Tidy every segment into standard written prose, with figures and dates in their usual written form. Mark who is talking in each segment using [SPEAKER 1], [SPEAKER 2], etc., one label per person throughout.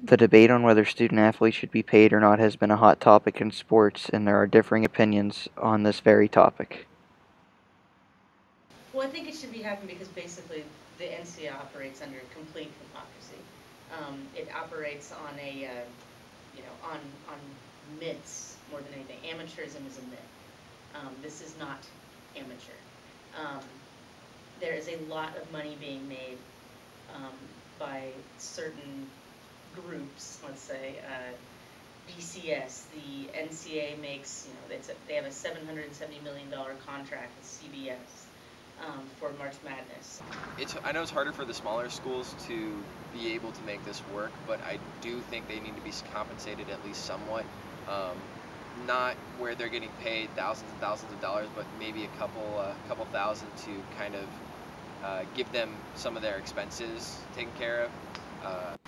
[SPEAKER 1] The debate on whether student athletes should be paid or not has been a hot topic in sports, and there are differing opinions on this very topic.
[SPEAKER 2] Well, I think it should be happening because basically the NCAA operates under complete hypocrisy. It operates on a, on myths more than anything. Amateurism is a myth. This is not amateur. Um, there is a lot of money being made by certain groups, let's say, BCS, the NCAA makes, they have a $770 million contract with CBS for March Madness.
[SPEAKER 3] I know it's harder for the smaller schools to be able to make this work, but I do think they need to be compensated at least somewhat. Not where they're getting paid thousands and thousands of dollars, but maybe a couple thousand to kind of give them some of their expenses taken care of.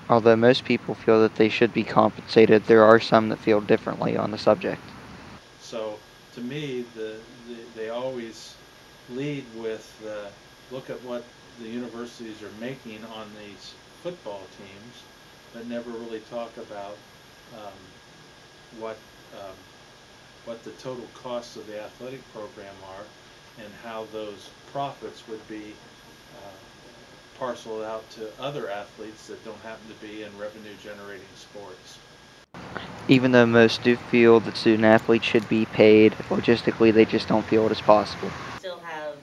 [SPEAKER 1] Although most people feel that they should be compensated, there are some that feel differently on the subject.
[SPEAKER 4] So, to me, they always lead with look at what the universities are making on these football teams, but never really talk about what the total costs of the athletic program are and how those profits would be parceled out to other athletes that don't happen to be in revenue-generating sports.
[SPEAKER 1] Even though most do feel that student athletes should be paid, logistically they just don't feel it is possible.
[SPEAKER 2] Still have,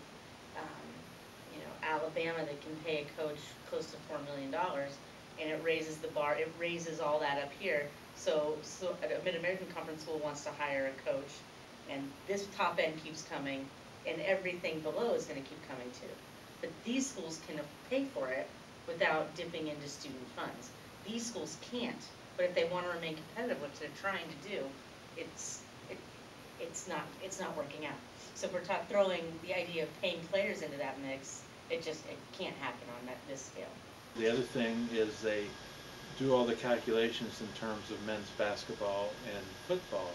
[SPEAKER 2] Alabama that can pay a coach close to $4 million, and it raises the bar. It raises all that up here. So a Mid-American Conference school wants to hire a coach, and this top end keeps coming, and everything below is going to keep coming too. But these schools can pay for it without dipping into student funds. These schools can't. But if they want to remain competitive, which they're trying to do, it's not working out. So if we're throwing the idea of paying players into that mix, it can't happen on this scale.
[SPEAKER 4] The other thing is they do all the calculations in terms of men's basketball and football.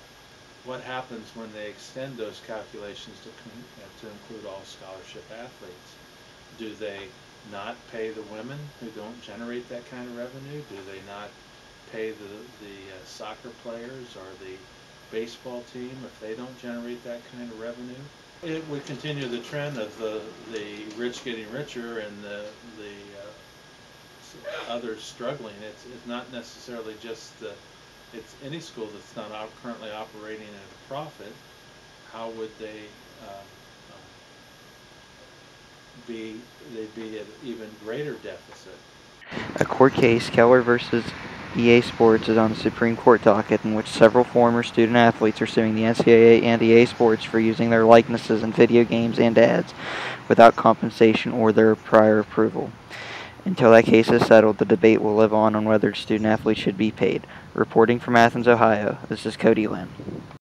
[SPEAKER 4] What happens when they extend those calculations to include all scholarship athletes? Do they not pay the women who don't generate that kind of revenue? Do they not pay the soccer players or the baseball team if they don't generate that kind of revenue? It would continue the trend of the rich getting richer and the others struggling. It's not necessarily just it's any school that's not currently operating at a profit. How would they they'd be at even greater deficit?
[SPEAKER 1] A court case, Keller versus EA Sports, is on the Supreme Court docket, in which several former student athletes are suing the NCAA and EA Sports for using their likenesses in video games and ads without compensation or their prior approval. Until that case is settled, the debate will live on whether student athletes should be paid. Reporting from Athens, Ohio, this is Cody Linn.